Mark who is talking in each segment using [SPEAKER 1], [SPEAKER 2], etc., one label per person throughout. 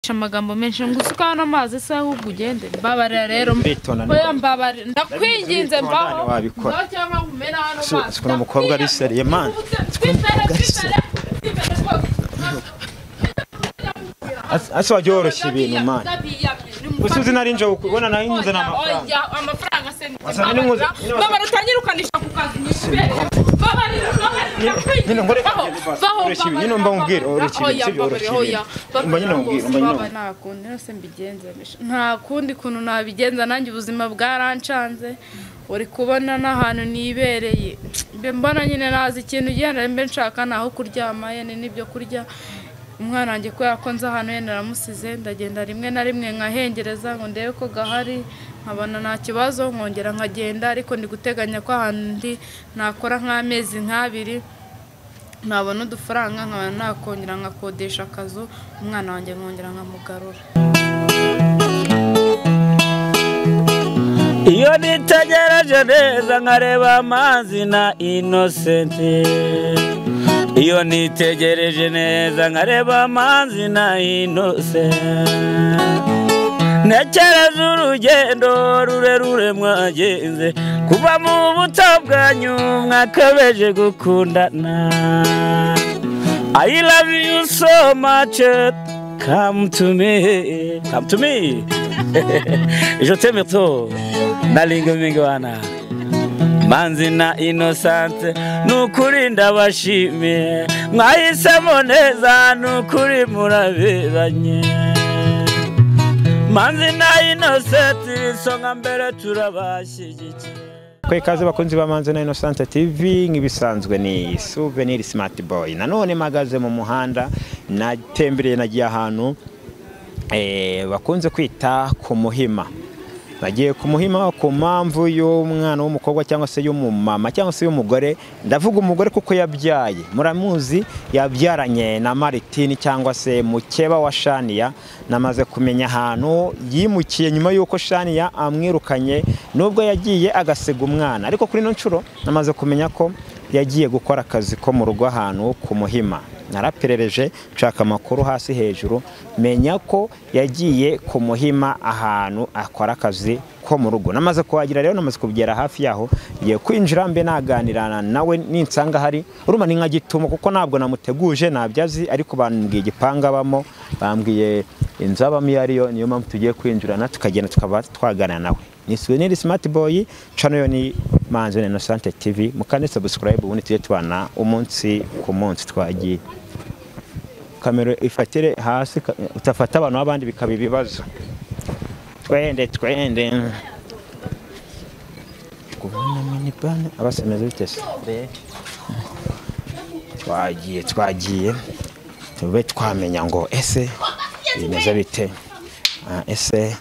[SPEAKER 1] wica amagambo menshi ngo usuka n'amazi se ahubwo ugende mbabarira rero oya mbabarira ndakwinginze mbaho cyangwa kumena hano mazi
[SPEAKER 2] sikuna umukobwa ari seriye man ase wajyoroshye ibintu man usuzi narinje ukubona nahinze
[SPEAKER 1] amafaranga se baba rutanyirukanisha ku kazi
[SPEAKER 2] nyine mba mubwira
[SPEAKER 1] nta kundi kuntu nabigenza nanjye ubuzima bwaranshanze uri kubona n'ahantu nibereye mbona nyine nazi ikintu ugenda mbe nshaka naho kuryama yene n'ibyo kurya umwana wanjye ko yakonze ahantu yene naramusize ndagenda rimwe na rimwe nkahengereza ngo ndebe ko gahari nkabona nta kibazo nkongera nkagenda ariko ndi guteganya ko ahantu ndi nakora nk'amezi nk'abiri nabona udufaranga nkaba nakongera nkakodesha akazu umwana wanjye nkongera nkamugarura
[SPEAKER 3] iyo nitegereje neza nkareba amazi na Innocent iyo nitegereje neza nkareba amazi na Innocent nekereza urugendo rurerure mwagenze kuva mu buto bwanyu mwakabeje gukundana I love you so much come to me je t'aime trop nalinga mingi wana Manzi na Innocent nukuri ndabashimiye mwahisemo neza nukuri muraberanye Manzi na Innocent songa mbere turabashyigikiye
[SPEAKER 2] kwekaze bakunzi ba Manzi na Innocent TV ngibisanzwe ni Souvenir Smart Boy nanone magaze mu muhanda natembereye nagiye ahantu bakunze kwita ku Muhima nagiye ku Muhima ku mpamvu y'umwana w'umukobwa cyangwa se y'umumama cyangwa se y'umugore ndavuga umugore kuko yabyaye muramuzi yabyaranye na Martine cyangwa se mukeba wa Shania namaze kumenya ahantu yimukiye nyuma y'uko Shania amwirukanye nubwo yagiye agasega umwana ariko kuri no ncuro namaze kumenya ko yagiye gukora akazi ko mu rugo ahantu ku Muhima naraperereje nshaka amakuru hasi hejuru menya ko yagiye ku Muhima ahantu akora akazi ko mu rugo namaze kuhagira rero namaze kubyera hafi yaho ngiye kwinjira mbe naganirana nawe ninsanga hari uruma ni nka gitumo kuko ntabwo namuteguje nabyazi ariko bambwiye igipanga bamo bambwiye inzabamo yariyo niyo mpamvu tugiye kwinjirana tukagenda tukaba twaganira nawe ni Souvenir Smart Boy channel ni Manzi na Innocent TV mukande subscribe ubundi tuje tubana umunsi ku munsi twagiye kamera ifatire hasi utafata abantu abandi bikaba ibibazo twende kubona mini bane abasemeze bitese twagiye tube twamenya ngo ese bimeze bite ese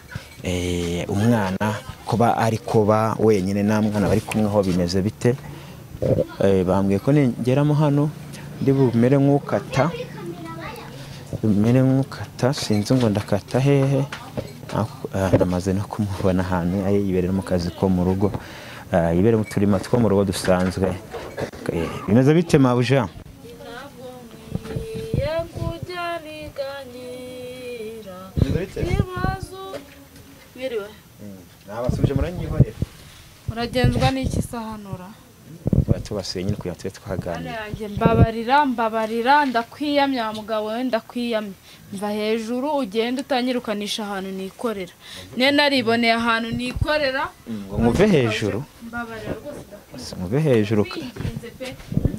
[SPEAKER 2] umwana kuba ari kuba wenyine na mwana bari kumwe ho bimeze bite bambwiye ko ningeramo hano ndi bumere nk'ukata sinzi ngo ndakata hehe namaze no kumubona ahantu yiberera mu kazi ko mu rugo yiberera mu turima two mu rugo dusanzwe bimeze bite mabuja nabasubije muranyihorera
[SPEAKER 1] uragenzwa n'iki sahanura
[SPEAKER 2] tubasuye nyine kuya twe twaganira
[SPEAKER 1] mbabarira ndakwiyamya mugabo we ndakwiyamya mva hejuru ugenda utanyirukanisha ahantu nikorera ne nariboneye ahantu nikorera
[SPEAKER 2] ngo muve hejuru
[SPEAKER 1] mbabarira rwose
[SPEAKER 2] muve hejuru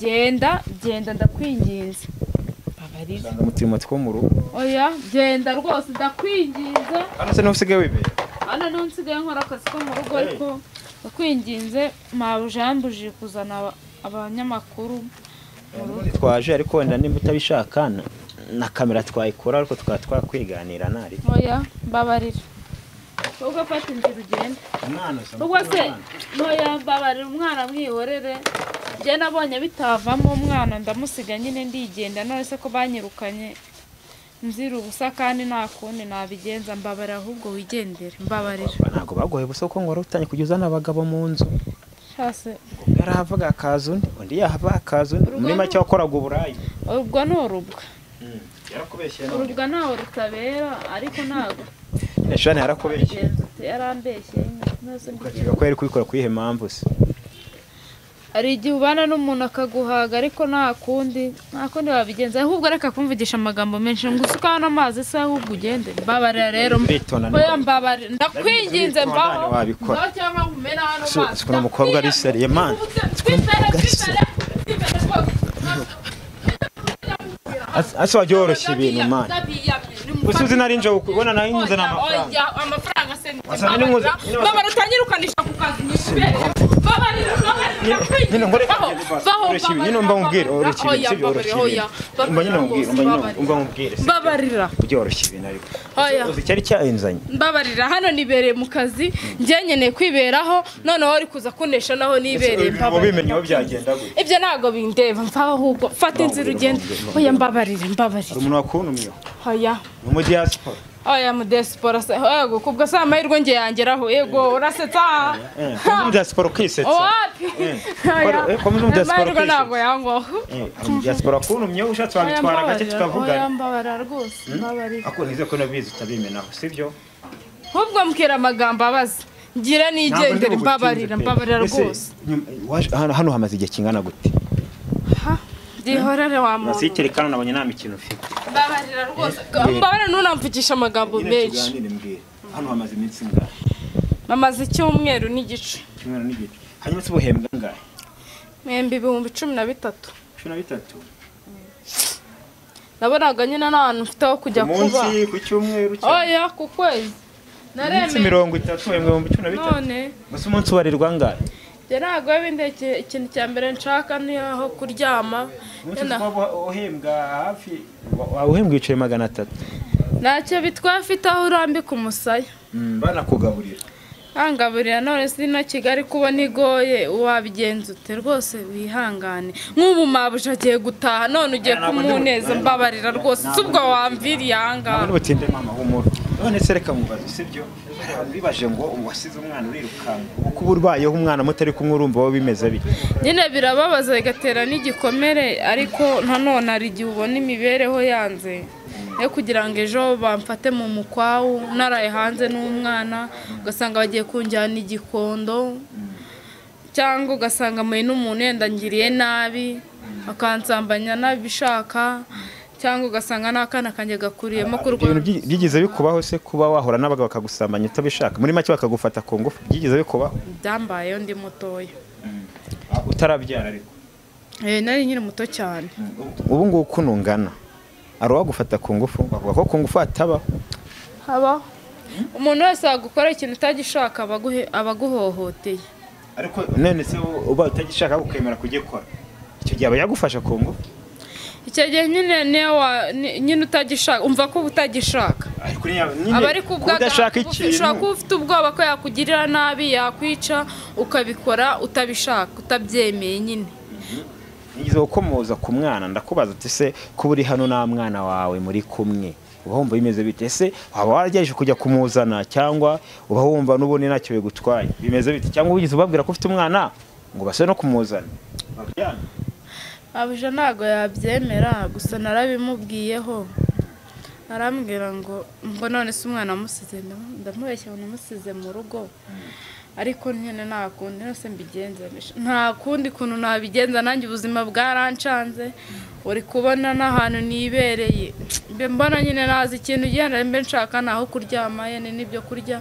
[SPEAKER 1] genda ndakwinginze mbabarira
[SPEAKER 2] umutima two mu rugo
[SPEAKER 1] oya genda rwose ndakwinginze
[SPEAKER 2] hano se n'usigaye wibera
[SPEAKER 1] hano nunsigaye nkora akazi ko mu rugo ariko bakwinginze mabujambuje kuzana abanyamakuru
[SPEAKER 2] twaje ariko wenda nimba utabishaka na kamera twayikora ariko twakwiganira nari
[SPEAKER 1] oya mbabarira ubwo fata inzira ugenda ubwo se oya mbabarira umwana mwihorere je nabonye bitavamo umwana ndamusiga nyine ndigenda none se ko banyirukanye nzira ubusa kandi nta kundi nabigenza mbabarira ahubwo wigendere mbabarira
[SPEAKER 2] ntago bagoye busa ko ngora utanye kujuzana abagabo mu nzu
[SPEAKER 1] shase
[SPEAKER 2] yarahavuga akazu undi yahava akazu muri make wakoraga uburayi
[SPEAKER 1] ubwo n'urubwa
[SPEAKER 2] yarakubeshye none
[SPEAKER 1] urubwa ntawe rutabera ariko ntago
[SPEAKER 2] Shani yarakubeshye
[SPEAKER 1] yarambeshye
[SPEAKER 2] ukagira ko yari kubikora kuyihe mpamvu se
[SPEAKER 1] hari igihe ubana n'umuntu akaguhaga ariko nta kundi wabigenza ahubwo reka kumvugisha amagambo menshi ngo usukane amazi se ahubwo ugende mbabarira rero oya mbabarira ndakwinginze mbaho
[SPEAKER 2] wabikora
[SPEAKER 1] cyangwa nkumena hano mazi
[SPEAKER 2] siko umukobwa ari seriye man ase wajyoroshye ibintu man usuzi nari nje ukubona nayo inze
[SPEAKER 1] amafaranga se baba rutanyirukanisha ku kazi nyibere
[SPEAKER 2] nyine ngore nyine mba mubwire urukiri sibyo urukiri mba nyine mubwire
[SPEAKER 1] mbabarira
[SPEAKER 2] byoroshye ibintu ariko
[SPEAKER 1] oya
[SPEAKER 2] uzi cyari cyayinzanye
[SPEAKER 1] mbabarira hano nibereye mu kazi njye nkeneye kwiberaho noneho uri kuza kunesha naho nibereye
[SPEAKER 2] bimenye aho byagenda gute
[SPEAKER 1] ibyo ntago bindeba mvaho ahubwo fata inzira ugende oya mbabarira
[SPEAKER 2] umuntu wakuntumye
[SPEAKER 1] oya
[SPEAKER 2] mu diaspora
[SPEAKER 1] oya mu diaspora se yego kubwo sa amahirwe nge yangeraho yego urasetsa
[SPEAKER 2] mu diaspora kwisetsa
[SPEAKER 1] wapi
[SPEAKER 2] mu diaspora
[SPEAKER 1] kwisetsa ntago yangwaho
[SPEAKER 2] mu diaspora kuntumye ushatse wabitwara gake tukavuga
[SPEAKER 1] oya mbabarira rwose mbabarira
[SPEAKER 2] ako nize ko nabizi utabimenaho sibyo
[SPEAKER 1] ahubwo mbwira amagambo abaza ngira nigendere mbabarira rwose
[SPEAKER 2] hano hamaze igihe kingana gute
[SPEAKER 1] Dihorere wa muntu.
[SPEAKER 2] Nasikere kana nabonye nta mikino ufite.
[SPEAKER 1] Mbabarira rwose. Mbabarira nunamvugisha amagambo menshi.
[SPEAKER 2] Hano hamaze iminsi ngahe?
[SPEAKER 1] Mamaze icyumweru n'igice.
[SPEAKER 2] Icyumweru n'igice. Hanyuma se buhembwa ngahe?
[SPEAKER 1] Mwembi 13.
[SPEAKER 2] 13.
[SPEAKER 1] Nabonaga nyine n'abantu mfite aho kujya kuba.
[SPEAKER 2] Umunsi ku cyumweru cyane.
[SPEAKER 1] Oya ku kwezi.
[SPEAKER 2] Nareme 30 hembwa 13.
[SPEAKER 1] None.
[SPEAKER 2] Gusa umunsi ubarirwa ngahe?
[SPEAKER 1] Ntabwo wibindeke ikintu cya mbere nshaka ni aho kuryama.
[SPEAKER 2] Uhembwa hafi uhembwa icaye 300.
[SPEAKER 1] Ntacyo bitwafite aho urambika umusaya.
[SPEAKER 2] Bana kugaburira.
[SPEAKER 1] Angaburira none sino Kigali kubona igoye wabigenza ute rwose wihangane. Nk'ubu mabuje agiye gutaha none ugiye kumuneza mbabarira rwose subwo wamviriye anga.
[SPEAKER 2] None butinde mama humura. None sereka mubaze sibyo? Bibaje ngo wasize umwana urirukanga. Uko burbayeho umwana mutari kumwe urumva wo bimeze bite?
[SPEAKER 1] Nyine birababaza igatera n'igikomere ariko ntanone ari gihe ubona imibereho yanze. Yo kugira ngo ejo bamfate mu mukwawu naraye hanze n'umwana ugasanga bagiye kunjyana igikondo cyangwa ugasanga muri n'umuntu yendangiriye nabi akansambanya nabishaka cyangwa ugasanga nakana kanjye gakuriyemo kurwa
[SPEAKER 2] byigize bikubaho se kuba wahora nabaga bakagusambanya utabishaka muri make bakagufata ku ngufu byigize bikubaho
[SPEAKER 1] byambaye ndi mutoya
[SPEAKER 2] utarabyara ariko
[SPEAKER 1] nari nyine muto cyane
[SPEAKER 2] ubu ngubu kunungana Aruwa gufata ku ngufu bavuga ko ku ngufu atabaho
[SPEAKER 1] haba umuntu wese agukora ikintu utagishaka abaguhohoteye
[SPEAKER 2] ariko none se uba utagishaka gukemera kugikora icyo gihe yagufasha ku ngufu
[SPEAKER 1] icyo gihe nyine utagishaka umva ko utagishaka
[SPEAKER 2] ariko nyine udashaka ikintu
[SPEAKER 1] ushaka ufite ubwoba ko yakugirira nabi yakwica ukabikora utabishaka utabyemeye nyine
[SPEAKER 2] Nigize ukomoza ku mwana ndakubaza ati se kuba uri hano na mwana wawe muri kumwe ubahumva bimeze bite se waba waragejeje kujya kumuzana cyangwa ubahumva n'ubone ntacyo bigutwaye bimeze bite cyangwa ugize ubabwira ko ufite umwana ngo base no kumuzana babyana
[SPEAKER 1] abuje ntago yabyemera gusa narabimubwiyeho arambwira ngo none se umwana amusize ndamubeshya ngo namusize mu rugo ariko nyine nta kundi nose mbigenza nta kundi kuntu nabigenza nanjye ubuzima bwarancanze uri kubona n'ahantu nibereye mbona nyine nazi ikintu ugenda mbe nshaka naho kuryama yene n'ibyo kurya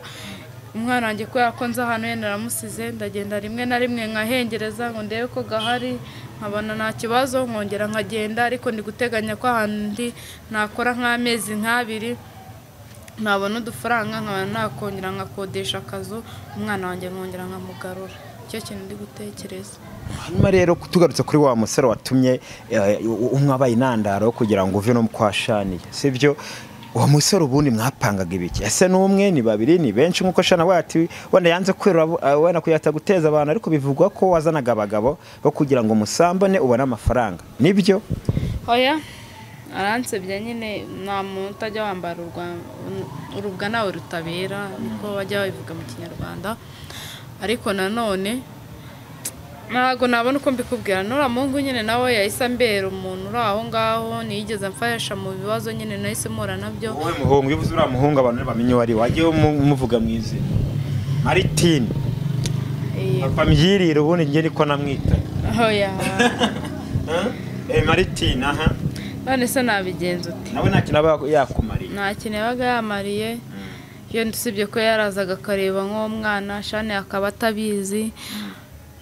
[SPEAKER 1] umwana wanjye ko yakonze ahantu yene naramusize ndagenda rimwe na rimwe nkahengereza ngo ndebe ko gahari nkabona nta kibazo nkongera nkagenda ariko ndi guteganya ko ahantu ndi nakora nk'amezi nk'abiri nabona udufaranga nkaba nakongera nkakodesha akazu umwana wanjye nkongera nkamugarura icyo kintu ndi gutekereza
[SPEAKER 2] hanyuma rero tugarutse kuri wa musore watumye umwabaye intandaro kugira ngo uve no kwashaniye sibyo uwo musore ubundi mwapangaga ibiki ese n'umwe ni babiri ni benshi nkuko shana wati wenda yanze kwera wenda kuyata guteza abantu ariko bivugwa ko wazanaga abagabo bo kugira ngo musambane ubone amafaranga nibyo
[SPEAKER 1] oya aransebye nyine nta muntu utajya wambara urubwa nawe rutabera niko bajya babivuga mu kinyarwanda ariko nanone ntabwo nabona uko mbikubwira nura mungu nyine nawe yahise ambera umuntu uri aho ngaho niyigeze amfasha mu bibazo nyine nahise mpura nabyo.
[SPEAKER 2] wowe muhungu iyo uvuze uriya muhungu abantu bamenye uwo ari we wagiye muvuga mu izina Martine papa mbyirire ubundi njye niko namwita
[SPEAKER 1] oya
[SPEAKER 2] Martine aha
[SPEAKER 1] none se nabigenza uti
[SPEAKER 2] nawe nta kintu aba yakumariye
[SPEAKER 1] nta kintu yabaga yamariye iyo ndusibye ko yarazaga akareba nk'umwana shane akaba atabizi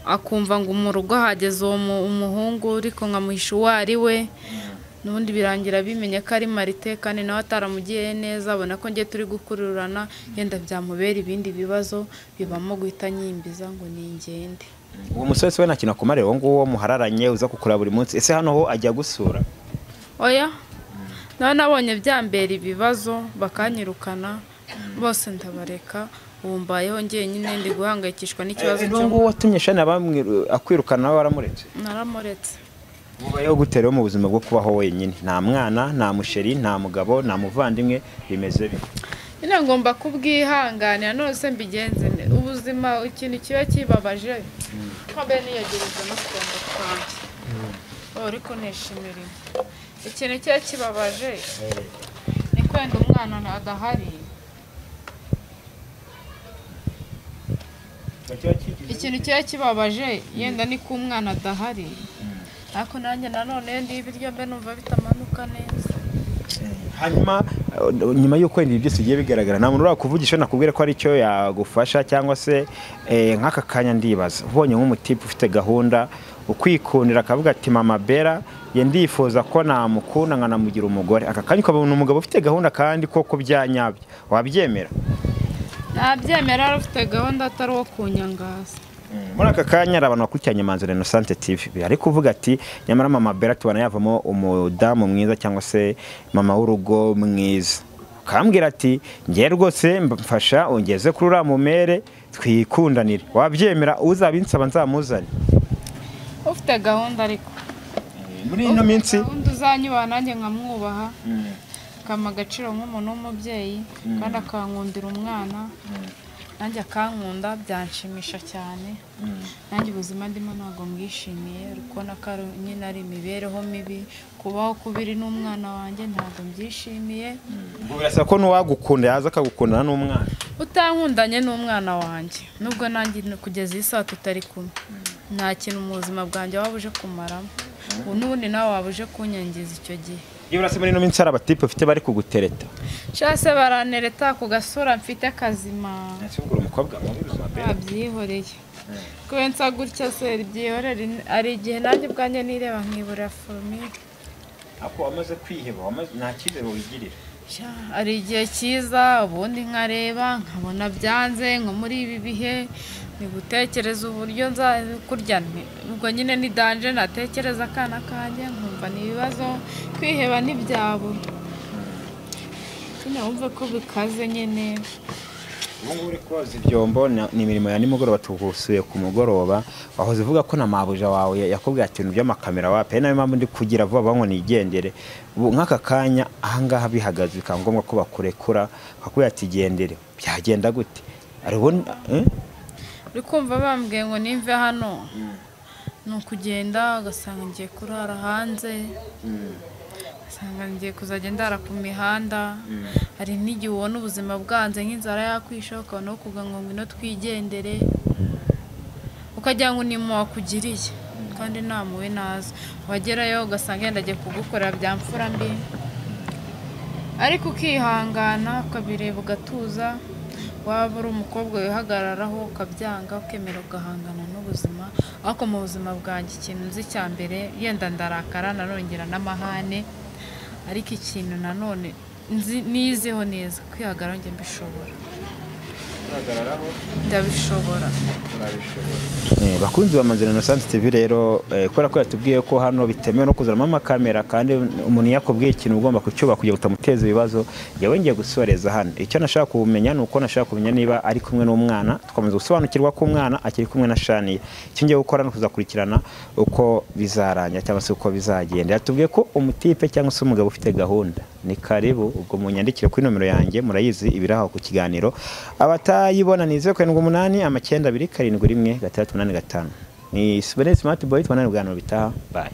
[SPEAKER 1] akumva ngo mu rugo hageze uwo umuhungu ariko nkamuhisha uwo ari we n'ubundi birangira bimenye ko ari Marite kandi nawe ataramugiye neza abona ko ngiye turi gukururana yenda byamubera ibindi bibazo bibamo guhita nyimbiza ngo ningende.
[SPEAKER 2] uwo musore we nta kintu akumarira uwo nguwo muhararanye uza kukura buri munsi ese hano ho ajya gusura
[SPEAKER 1] oya nawe nabonye byambera ibibazo bakanyirukana bose ndabareka wumbayeho ngiye nyine ndi guhangayikishwa n'ikibazo cyo
[SPEAKER 2] ngo watumye shane akwirukana nawe waramuretse
[SPEAKER 1] naramuretse
[SPEAKER 2] ubayeho gutereho mu buzima bwo kubaho wenyine nta mwana nta musheri nta mugabo nta muvandimwe bimeze bite
[SPEAKER 1] nyine ngomba kubwihanganira nose mbigenze ubuzima ikintu kiba kibabaje mbe niyegereza no kwenda kwanjye ariko nishimira ikintu kiba kibabaje ni kwenda umwana adahari ikintu kiba kibabaje yenda ni ko umwana adahari ariko nanjye nanone ndi ibiryo mbe numva bitamanuka neza.
[SPEAKER 2] hanyuma nyuma y'uko ibi byose bigiye bigaragara nta muntu urakuvugisha nakubwira ko ari cyo yagufasha cyangwa se nk'aka kanya ndibaza ubonye nk'umutipe ufite gahunda ukwikundira akavuga ati mama Bella ye ndifuza ko namukunda nkanamugira umugore aka kanya ukabona umugabo ufite gahunda kandi koko byanyabyo wabyemera
[SPEAKER 1] nabyemera ufite gahunda atari uwo kunyangaza
[SPEAKER 2] muri aka kanya abantu bakurikiranye Manzi Innocent TV ari kuvuga ati nyamara mama Bella tubana yavamo umudamu mwiza cyangwa se mama w'urugo mwiza kambwira ati ngiye rwose mfasha ongeze kuri uriya mumere twikundanire wabyemera uzabinsaba nzamuzane
[SPEAKER 1] ufite gahunda ariko
[SPEAKER 2] muri ino minsi
[SPEAKER 1] uzanyubaha nanjye nkamwubaha kama agaciro nk'umuntu w'umubyeyi kandi akankundira umwana nanjye akankunda byanshimisha cyane nanjye ubuzima ndimo ntabwo mbwishimiye urikubona ko nyine ari imibereho mibi kubaho kubiri n'umwana wanjye ntabwo mbyishimiye
[SPEAKER 2] birasa ko n'uwagukunda yaza akagukundana n'umwana
[SPEAKER 1] utankundanye n'umwana wanjye nubwo nanjye kugeza iyi saa tutari kumwe nta kintu mu buzima bwanjye waba uje kumaramo n'ubundi nawe waba uje kunyangiza icyo gihe
[SPEAKER 2] iyo urase muri ino minsi hari abatipe ufite bari kugutereta
[SPEAKER 1] shase baranereta ku gasura mfite kazima
[SPEAKER 2] nsubura umukobwa muri buzima Bella
[SPEAKER 1] abyihoreye kubensa gutya se byihorere ari igihe nanjye ubwanjye nireba nkibura formule
[SPEAKER 2] ako wamaze kwiheba nta cyizere wigirira
[SPEAKER 1] ari igihe cyiza ubundi nkareba nkabona byanze nko muri ibi bihe ni gutekereza uburyo nzakurya ubwo nyine ni danje natekereza akana kanjye nkumva ni ibibazo kwiheba n'ibyabo nyine wumve ko bikaze nyine
[SPEAKER 2] ubu uri koza ibyombo ni imirimo ya nimugoroba tugusuye ku mugoroba wahoze uvuga ko na mabuja wawe yakubwiye ati ibintu by'amakamera wape nayo mpamvu ndi kugira vuba ngo nigendere ubu nk'aka kanya ahangaha bihagaze bikaba ngombwa ko bakurekura bakubwira ati gendere byagenda gute
[SPEAKER 1] uri kumva bambwiye ngo nimve hano ni ukugenda ugasanga ngiye kurara hanze ugasanga ngiye kuzajya ndara ku mihanda hari n'igihe ubona ubuzima bwanze nk'inzara yakwisha ukabona wo kuvuga ngo ngwino twigendere ukagira ngo ni mu wakugiriye kandi nta muwe naza wagerayo ugasanga yenda agiye kugukorera bya mfura mbi ariko ukihangana ukabireba ugatuza waba uri umukobwa wihagararaho ukabyanga ukemera ugahangana n'ubuzima ariko mu buzima bwanjye ikintu nzi cya mbere yenda ndarakara nanongera n'amahane ariko ikintu nanone nizeho neza kwihagararaho njye mbishobora ndabishobora
[SPEAKER 2] bakunzi ba Manzi Innocent TV rero kubera ko yatubwiye ko hano bitemewe no kuzanamo amakamera kandi umuntu yakubwiye ikintu ugomba kucyuba kugira utamuteza ibibazo yawe ngiye gusoreza hano icyo nashaka kumenya nuko nashaka kumenya niba ari kumwe n'umwana tukomeza gusobanukirwa ko umwana akiri kumwe na Shaniye icyo ngiye gukora no kuzakurikirana uko bizaranya cyangwa se uko bizagenda yatubwiye ko umutipe cyangwa se umugabo ufite gahunda ni karibu ubwo munyandikire kuri nomero yanjye murayizi ibiraho ku kiganiro abatayibona ni 078 927 685 ni Souvenir Smart Boy, twanane bwana bitaha, bye.